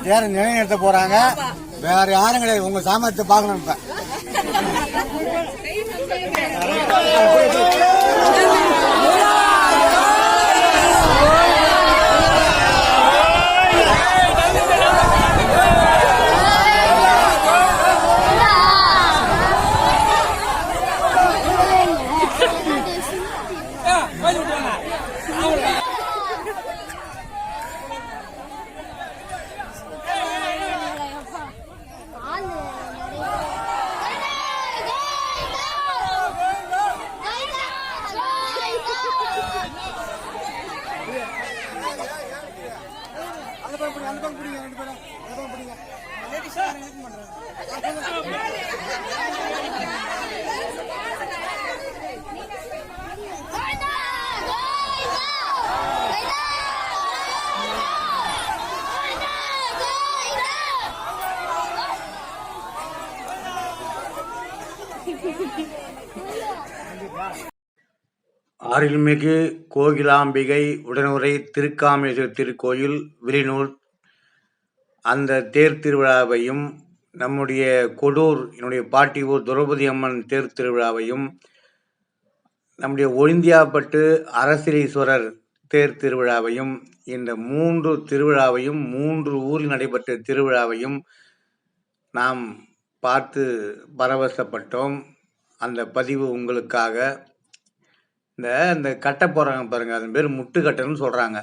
தேரை நிலைநிறுத்த போறாங்க. வேற யாரும் கிடையாது. உங்க சாமர்த்தியத்தை பார்க்கணும். இப்ப அருள்மிகு கோகிலாம்பிகை உடனுரை திருக்காமேஸ்வரர் திருக்கோயில் வில்லியனூர் அந்த தேர் திருவிழாவையும், நம்முடைய கொடூர் என்னுடைய பாட்டி ஊர் திரௌபதி அம்மன் தேர் திருவிழாவையும், நம்முடைய ஒழிந்தியாப்பட்டு அரசிலீஸ்வரர் தேர் திருவிழாவையும், இந்த 3 திருவிழாவையும் 3 ஊரில் நடைபெற்ற திருவிழாவையும் நாம் பார்த்து பரவசப்பட்டோம். அந்த பதிவு உங்களுக்காக. இந்த கட்டை போடுறாங்க பாருங்க, அதன் பேர் முட்டுக்கட்டைன்னு சொல்றாங்க.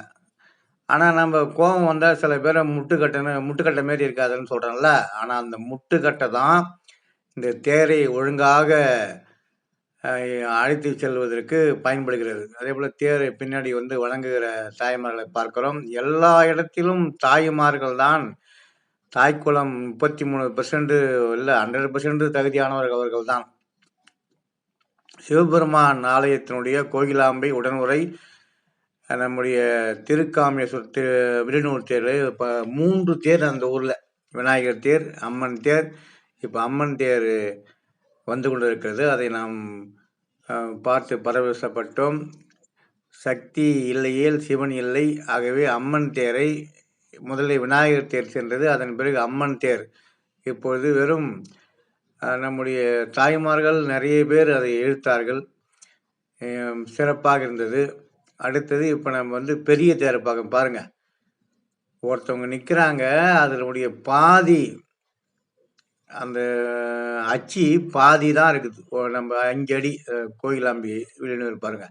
ஆனால் நம்ம கோபம் வந்தால் சில பேரை முட்டுக்கட்டை மாரி இருக்காதுன்னு சொல்கிறோம்ல. ஆனால் அந்த முட்டுக்கட்டை தான் இந்த தேரை ஒழுங்காக அழைத்து செல்வதற்கு பயன்படுகிறது. அதே போல் தேரை பின்னாடி வணங்குகிற தாய்மார்களை பார்க்கிறோம். எல்லா இடத்திலும் தாய்மார்கள் தான். தாய்க்குளம் 33% இல்லை 100% தகுதியானவர்கள் அவர்கள் தான். சிவபெருமான் ஆலயத்தினுடைய கோகிலாம்பை உடனுரை நம்முடைய திருக்காமேஸ்வரர் வில்லியனூர் தேர், இப்போ 3 தேர் அந்த ஊரில். விநாயகர் தேர், அம்மன் தேர். இப்போ அம்மன் தேர் வந்து கொண்டு இருக்கிறது. அதை நாம் பார்த்து பரவசப்பட்டோம். சக்தி இல்லையேல் சிவன் இல்லை. ஆகவே அம்மன் தேரை முதலில் விநாயகர் தேர் சென்றது, அதன் பிறகு அம்மன் தேர். இப்பொழுது வெறும் நம்முடைய தாய்மார்கள் நிறைய பேர் அதை இழுத்தார்கள். சிறப்பாக இருந்தது. அடுத்தது இப்போ நம்ம பெரிய தேரை பார்க்க பாருங்க. ஒருத்தவங்க நிற்கிறாங்க, அதனுடைய பாதி அந்த அச்சு பாதி தான் இருக்குது. நம்ம 5 அடி கோகிலாம்பி வில்லியனூர் பாருங்க,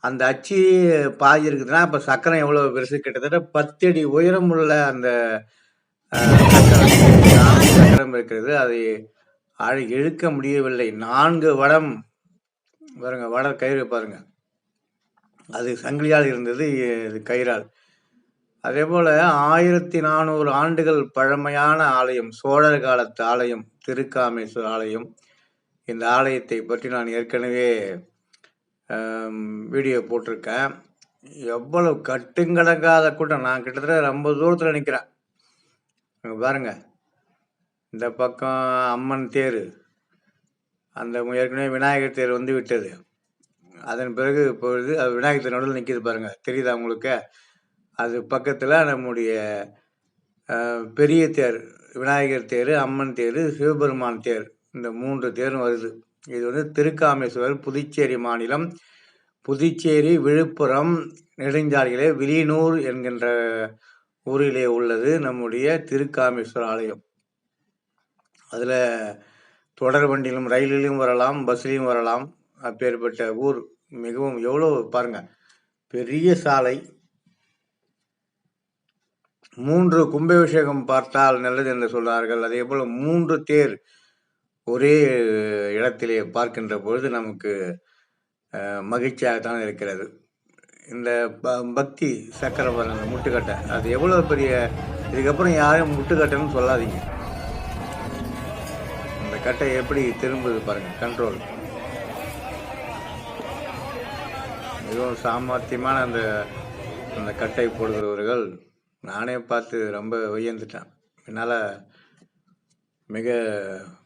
அந்த அச்சு பாதி இருக்குதுன்னா இப்போ சக்கரம் எவ்வளோ பெருசு, கிட்டத்தட்ட 10 அடி உயரம் உள்ள அந்த சக்கரம் இருக்கிறது. அதை இழுக்க முடியவில்லை. 4 வடம் பாருங்க, வட கயிறு பாருங்க, அது சங்கிலியால் இருந்தது, இது கயிறால். அதே போல் 1400 ஆண்டுகள் பழமையான ஆலயம், சோழர் காலத்து ஆலயம், திருக்காமேஸ்வரர் ஆலயம். இந்த ஆலயத்தை பற்றி நான் ஏற்கனவே வீடியோ போட்டிருக்கேன். எவ்வளவு கட்டுங்கடங்காத கூட்டம். நான் கிட்டத்தட்ட ரொம்ப தூரத்தில் நிற்கிறேன். பாருங்க, இந்த பக்கம் அம்மன் தேர், அந்த ஏற்கனவே விநாயகர் தேர் வந்து விட்டது. அதன் பிறகு இப்பொழுது அது விநாயகர் நடுவில் நிற்கிது பாருங்க, தெரியுதா உங்களுக்கு? அது பக்கத்தில் நம்முடைய பெரிய தேர், விநாயகர் தேர், அம்மன் தேர், சிவபெருமான் தேர், இந்த 3 தேரும் வருது. இது திருக்காமேஸ்வரர், புதுச்சேரி மாநிலம், புதுச்சேரி விழுப்புரம் நெடுஞ்சாலையிலே வில்லியனூர் என்கின்ற ஊரிலே உள்ளது நம்முடைய திருக்காமேஸ்வரர் ஆலயம். அதில் தொடர் வண்டியிலும் ரயிலிலும் வரலாம், பஸ்லையும் வரலாம். அப்பேற்பட்ட ஊர். மிகவும் எவ்வளோ பாருங்க, பெரிய சாலை. 3 கும்பாபிஷேகம் பார்த்தால் நல்லது என்று சொல்றார்கள். அதே போல் 3 தேர் ஒரே இடத்திலே பார்க்கின்ற பொழுது நமக்கு மகிழ்ச்சியாகத்தான் இருக்கிறது. இந்த பக்தி சக்கரம் அந்த முட்டுக்கட்டை, அது எவ்வளோ பெரிய. இதுக்கப்புறம் யாரும் முட்டுக்கட்டைன்னு சொல்லாதீங்க. இந்த கட்டை எப்படி திரும்புது பாருங்க, கண்ட்ரோல். மிகவும் சாமர்த்தியமான அந்த கட்டை போடுகிறவர்கள். நானே பார்த்து ரொம்ப வியந்துட்டேன். என்னால் மிக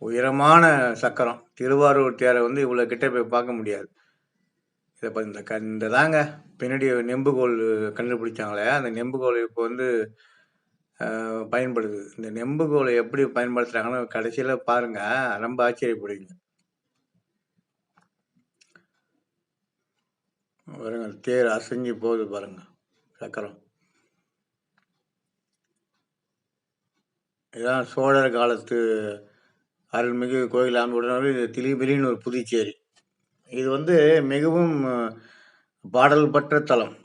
உயரமான சக்கரம், திருவாரூர் தேரை இவ்வளோ கிட்ட போய் பார்க்க முடியாது. இதை இந்த தாங்க பின்னாடி நெம்புகோல் கண்டுபிடிச்சாங்களே, அந்த நெம்புகோல் இப்போ பயன்படுது. இந்த நெம்புகோலை எப்படி பயன்படுத்துகிறாங்கன்னு கடைசியில் பாருங்கள், ரொம்ப ஆச்சரியப்படுவீங்க. பாருங்க, தேர் அசைஞ்சு போகுது பாருங்க, சக்கரம். இதான் சோழர் காலத்து அருள்மிகு கோயிலாம்பி உடனே திலிபிலின்னு புதுச்சேரி. இது வந்து மிகவும் பாடல் பெற்ற தலம்.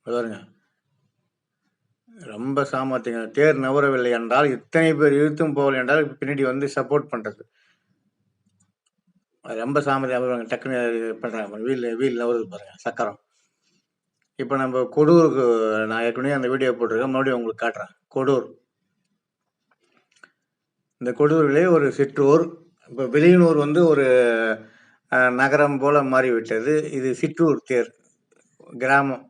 பாருங்க, ரொம்ப சாமர்த்தியங்க. தேர் நவரவில்லை என்றால், இத்தனை பேர் இழுத்தும் போகலை என்றால் பின்னாடி வந்து சப்போர்ட் பண்ணுறது. ரொம்ப சாமர்த்தியம். டக்குன்னு பண்ணுறாங்க, வீல் நவருது பாருங்க, சக்கரம். இப்போ நம்ம கொடூருக்கு நான் ஏற்கனவே அந்த வீடியோ போட்டிருக்கேன், மறுபடியும் உங்களுக்கு காட்டுறேன். கொடூர், இந்த கொடூரிலே ஒரு சிற்றூர். இப்போ வெளியனூர் வந்து ஒரு நகரம் போல மாறிவிட்டது. இது சிற்றூர் தேர் கிராமம்.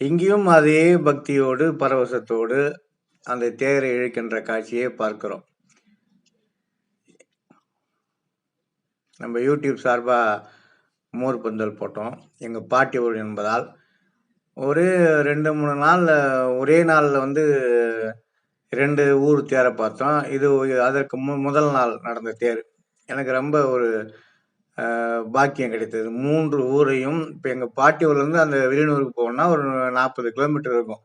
இங்கேயும் அதே பக்தியோடு பரவசத்தோடு அந்த தேரை இழுக்கின்ற காட்சியை பார்க்கிறோம். நம்ம யூடியூப் சார்பாக மோர் பந்தல் போட்டோம், எங்கள் பாட்டி ஊர் என்பதால். ஒரு 2-3 நாளில், ஒரே நாளில் வந்து 2 ஊர் தேரை பார்த்தோம். இது அதற்கு முதல் நாள் நடந்த தேர். எனக்கு ரொம்ப ஒரு பாக்கியம் கிடைத்தது. 3 ஊரையும், இப்போ எங்கள் பாட்டி ஊர்லேருந்து அந்த வெளியூருக்கு போகணுன்னா ஒரு 40 கிலோமீட்டர் இருக்கும்.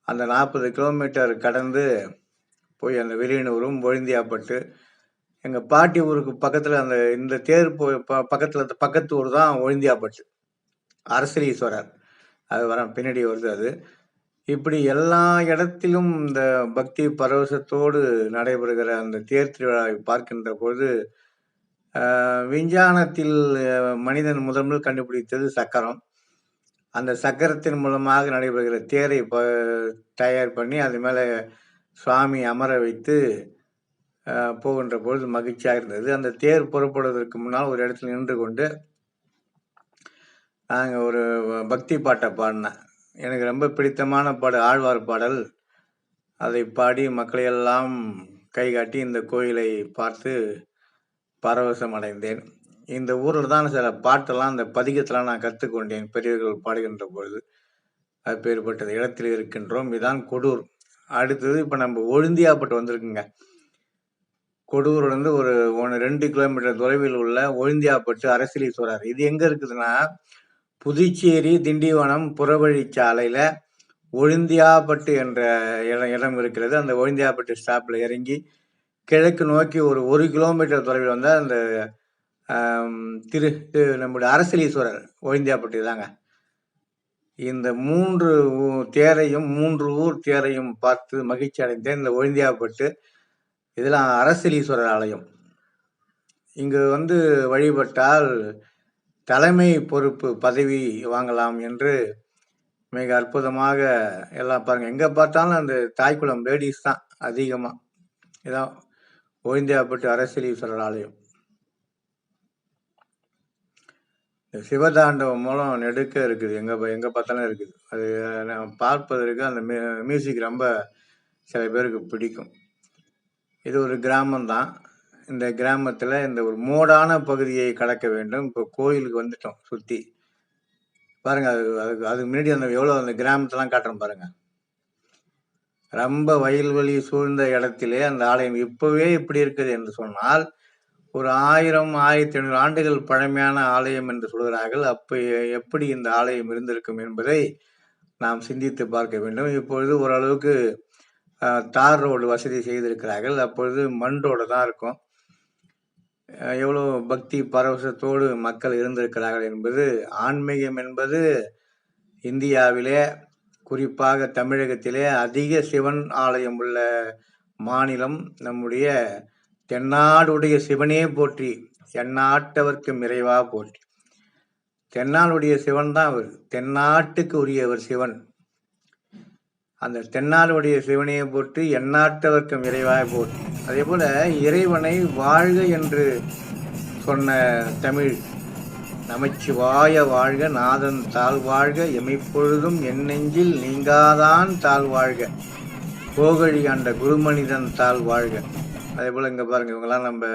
அந்த 40 கிலோமீட்டர் கடந்து போய் அந்த வெளியனூரும் ஒழுந்தியாப்பட்டு, எங்கள் பாட்டி ஊருக்கு பக்கத்தில் அந்த இந்த தேர் பக்கத்தில் பக்கத்து ஊர் தான் ஒழுந்தியாப்பட்டு, அரசலீஸ்வரர். அது வர பின்னாடி வருது அது. இப்படி எல்லா இடத்திலும் இந்த பக்தி பரவசத்தோடு நடைபெறுகிற அந்த தேர் திருவிழாவை பார்க்கின்ற போது, விஞ்ஞானத்தில் மனிதன் முதல் கண்டுபிடித்தது சக்கரம். அந்த சக்கரத்தின் மூலமாக நடைபெறுகிற தேரை தயார் பண்ணி அது மேலே சுவாமி அமர வைத்து போகின்ற பொழுது மகிழ்ச்சியாக இருந்தது. அந்த தேர் புறப்படுவதற்கு முன்னால் ஒரு இடத்துல நின்று கொண்டு நாங்கள் ஒரு பக்தி பாட்டை பாடினேன். எனக்கு ரொம்ப பிடித்தமான பாடல் ஆழ்வார் பாடல். அதை பாடி மக்களையெல்லாம் கைகாட்டி இந்த கோயிலை பார்த்து பரவசம் அடைந்தேன். இந்த ஊரில் தான் சில பாட்டெல்லாம், அந்த பதிகத்தெல்லாம் நான் கற்றுக்கொண்டேன் பெரியவர்கள் பாடுகின்ற பொழுது. அது பேர்பட்டது இடத்தில் இருக்கின்றோம். இதுதான் கொடூர். அடுத்தது இப்போ நம்ம ஒழுந்தியாப்பட்டு வந்திருக்குங்க. கொடூர்லேருந்து ஒரு 2 கிலோமீட்டர் தொலைவில் உள்ள ஒழுந்தியாப்பட்டு அரசலீஸ்வரர். இது எங்கே இருக்குதுன்னா, புதுச்சேரி திண்டிவனம் புறவழிச்சாலையில் ஒழுந்தியாப்பட்டு என்ற இடம் இருக்கிறது. அந்த ஒழுந்தியாப்பட்டு ஸ்டாப்பில் இறங்கி கிழக்கு நோக்கி ஒரு 1 கிலோமீட்டர் தொலைவில் வந்தால் அந்த நம்முடைய அரசலீஸ்வரர் ஒழுந்தியாப்பட்டு தாங்க. இந்த 3 தேரையும் 3 ஊர் தேரையும் பார்த்து மகிழ்ச்சி அடைந்தேன். இந்த ஒழுந்தியாப்பட்டு இதெல்லாம் அரசலீஸ்வரர் ஆலயம். இங்கு வந்து வழிபட்டால் தலைமை பொறுப்பு பதவி வாங்கலாம் என்று மிக அற்புதமாக எல்லாம் பாருங்கள். எங்கே பார்த்தாலும் அந்த தாய்க்குளம் லேடிஸ் தான் அதிகமாக. இதான் ஒழுந்தியாப்பட்டு அரசலீஸ்வரர் ஆலயம். சிவதாண்டவம் மூலம் நெடுக்க இருக்குது, எங்கே பார்த்தாலும் இருக்குது. அது பார்ப்பதற்கு அந்த மியூசிக் ரொம்ப சில பேருக்கு பிடிக்கும். இது ஒரு கிராமம்தான். இந்த கிராமத்தில் இந்த ஒரு மோடான பகுதியை கடக்க வேண்டும். இப்போ கோயிலுக்கு வந்துட்டோம் சுற்றி பாருங்கள். அதுக்கு முன்னாடி அந்த எவ்வளோ அந்த கிராமத்தெல்லாம் காட்டுறோம் பாருங்கள். ரொம்ப வயல்வெளி சூழ்ந்த இடத்திலே அந்த ஆலயம் இப்போவே இப்படி இருக்குது என்று சொன்னால், ஒரு 1000-1500 ஆண்டுகள் பழமையான ஆலயம் என்று சொல்கிறார்கள். அப்போ எப்படி இந்த ஆலயம் இருந்திருக்கும் என்பதை நாம் சிந்தித்து பார்க்க வேண்டும். இப்பொழுது ஓரளவுக்கு தார் ரோடு வசதி செய்திருக்கிறார்கள். அப்பொழுது மண் ரோடு தான் இருக்கும். எவ்வளோ பக்தி பரவசத்தோடு மக்கள் இருந்திருக்கிறார்கள் என்பது. ஆன்மீகம் என்பது இந்தியாவிலே, குறிப்பாக தமிழகத்திலே அதிக சிவன் ஆலயம் உள்ள மாநிலம் நம்முடைய தென்னாடுடைய சிவனே போற்றி, எந்நாட்டவர்க்கும் இறைவா போற்றி. தென்னாடுடைய சிவன் தான் அவர், தென்னாட்டுக்கு உரியவர் சிவன். அந்த தென்னாடுடைய சிவனையை போற்றி, எந்நாட்டவர்க்கும் இறைவாக போற்றி. அதே போல இறைவனை வாழ்க என்று சொன்ன தமிழ், நமச்சிவாய வாழ்க, நாதன் தாழ் வாழ்க, எமைப்பொழுதும் என் நெஞ்சில் நீங்காதான் தாழ் வாழ்க, கோகழி ஆண்ட குருமனிதன் தாழ் வாழ்க. அதே போல் இங்கே பாருங்கள், இவங்கெல்லாம் நம்ம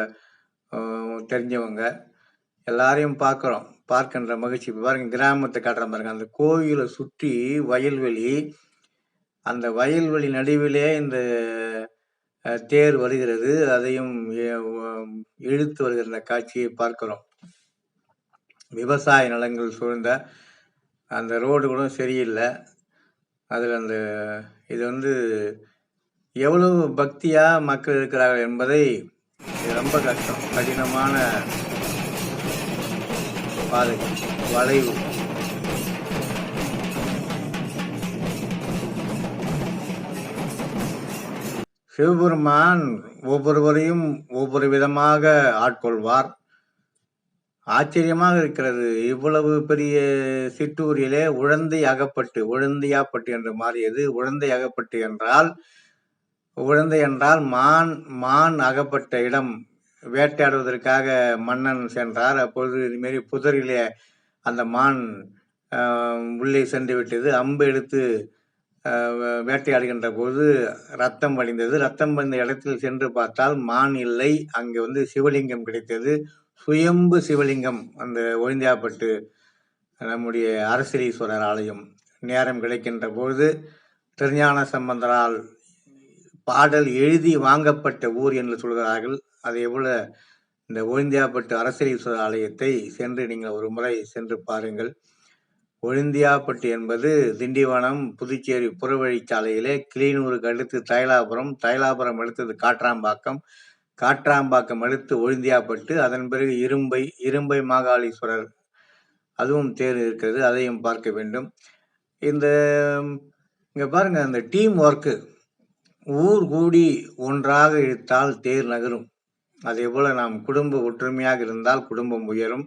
தெரிஞ்சவங்க எல்லாரையும் பார்க்குறோம். பார்க்கின்ற மகிழ்ச்சி. இப்ப பாருங்க கிராமத்தை காட்டுறேன் பாருங்க. அந்த கோயிலை சுற்றி வயல்வெளி. அந்த வயல்வெளி நடுவிலே இந்த தேர் வருகிறது. அதையும் இழுத்து வருகிற அந்த காட்சியை பார்க்கிறோம். விவசாய நிலங்கள் சூழ்ந்த அந்த ரோடு கூட சரியில்லை. அதில் அந்த இது வந்து எவ்வளவு பக்தியா மக்கள் இருக்கிறார்கள் என்பதை ரொம்ப கஷ்டம். கடினமான பாதை, வளைவு. சிவபெருமான் ஒவ்வொருவரையும் ஒவ்வொரு விதமாக ஆட்கொள்வார். ஆச்சரியமாக இருக்கிறது. இவ்வளவு பெரிய சிற்றூரிலே உழந்தை அகப்பட்டு, உழந்தையாப்பட்டு என்று மாறியது. உழந்தை அகப்பட்டு என்றால், உழந்தை என்றால் மான் அகப்பட்ட இடம். வேட்டையாடுவதற்காக மன்னன் சென்றார். அப்பொழுது இதுமாரி புதரிலே அந்த மான் உள்ளே சென்று விட்டது. அம்பு எடுத்து வேட்டையாடுகின்ற போது ரத்தம் வடிந்தது. ரத்தம் வந்த இடத்தில் சென்று பார்த்தால் மான் இல்லை. அங்கே சிவலிங்கம் கிடைத்தது. சுயம்பு சிவலிங்கம். அந்த ஒழிந்தியாப்பட்டு நம்முடைய அரசலீஸ்வரர் ஆலயம். நேரம் கிடைக்கின்ற பொழுது திருஞான சம்பந்தரால் பாடல் எழுதி வாங்கப்பட்ட ஊர் என்று சொல்கிறார்கள். அதே போல இந்த ஒழிந்தியாப்பட்டு அரசலீஸ்வரர் ஆலயத்தை சென்று நீங்கள் ஒரு முறை சென்று பாருங்கள். ஒழிந்தியாப்பட்டு என்பது திண்டிவனம் புதுச்சேரி புறவழிச்சாலையிலே கிளியனூருக்கு அடுத்து தைலாபுரம், தைலாபுரம் அடுத்தது காட்ராம்பாக்கம், காட்ராம்பாக்கம் அடுத்து ஒழிந்தியாப்பட்டு, அதன் பிறகு இரும்பை மாகாளீஸ்வரர் அதுவும் தேர் இருக்கிறது. அதையும் பார்க்க வேண்டும். இங்க பாருங்க, அந்த டீம் ஒர்க்கு. ஊர் கூடி ஒன்றாக இழுத்தால் தேர் நகரும். அதே போல நாம் குடும்ப ஒற்றுமையாக இருந்தால் குடும்பம் உயரும்.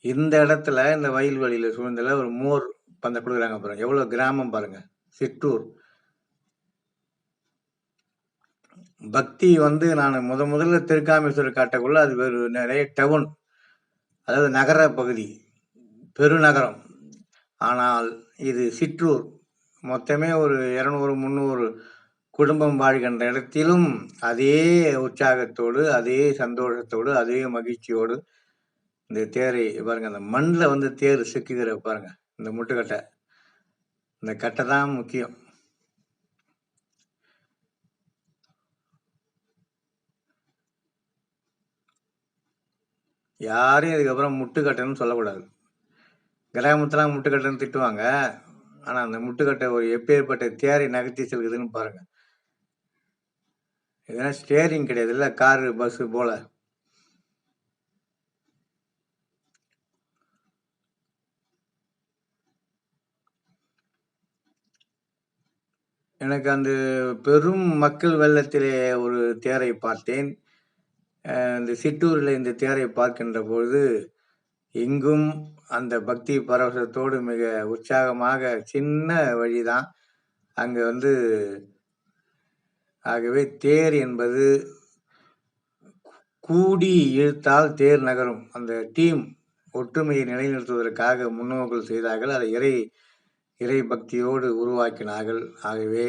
இந்த இடத்துல இந்த வயல்வெளியில சூழ்ந்தல ஒரு மோர் பந்த கொடுக்குறாங்க பாருங்க. எவ்வளவு கிராமம் பாருங்க, சிற்றூர். பக்தி நான் முதல்ல திருக்காமேஸ்வரர் காட்டக்குள்ள அது வேறு நிறைய டவுன், அதாவது நகர பகுதி, பெருநகரம். ஆனால் இது சிற்றூர். மொத்தமே ஒரு 200-300 குடும்பம் வாழ்கின்ற இடத்திலும் அதே உற்சாகத்தோடு, அதே சந்தோஷத்தோடு, அதே மகிழ்ச்சியோடு இந்த தேரை பாருங்க. அந்த மண்ணில் தேர் சிக்குகிற பாருங்க. இந்த முட்டுக்கட்டை, இந்த கட்டை தான் முக்கியம். யாரையும் இதுக்கப்புறம் முட்டுக்கட்டைன்னு சொல்லக்கூடாது. கிராமத்துலாம் முட்டுக்கட்டைன்னு திட்டுவாங்க. ஆனால் அந்த முட்டுக்கட்டை ஒரு எப்பேற்பட்ட தேரை நகர்த்தி செல்குதுன்னு பாருங்க. இதெல்லாம் ஸ்டேரிங் கிடையாது, இல்லை காரு பஸ்ஸு போல. எனக்கு அந்த பெரும் மக்கள் வெள்ளத்திலே ஒரு தேரை பார்த்தேன். இந்த சிற்றூரில் இந்த தேரை பார்க்கின்ற பொழுது இங்கும் அந்த பக்தி பரவசத்தோடு மிக உற்சாகமாக, சின்ன வழிதான் அங்கே ஆகவே தேர் என்பது கூடி இழுத்தால் தேர் நகரும். அந்த டீம் ஒற்றுமையை நிலைநிறுத்துவதற்காக முன்னோர்கள் செய்தார்கள். அதை இறை பக்தியோடு உருவாக்கினார்கள். ஆகவே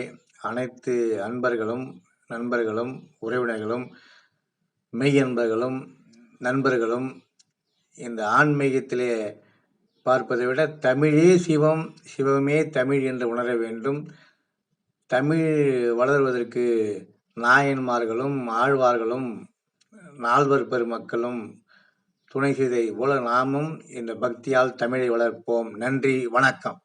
அனைத்து அன்பர்களும், நண்பர்களும், உறவினர்களும், மெய்யன்பர்களும், நண்பர்களும் இந்த ஆன்மீகத்திலே பார்ப்பதை விட தமிழே சிவம், சிவமே தமிழ் என்று உணர வேண்டும். தமிழ் வளர்வதற்கு நாயன்மார்களும், ஆழ்வார்களும், நால்வர் பெருமக்களும் துணை செய்ததை போல நாமும் இந்த பக்தியால் தமிழை வளர்ப்போம். நன்றி, வணக்கம்.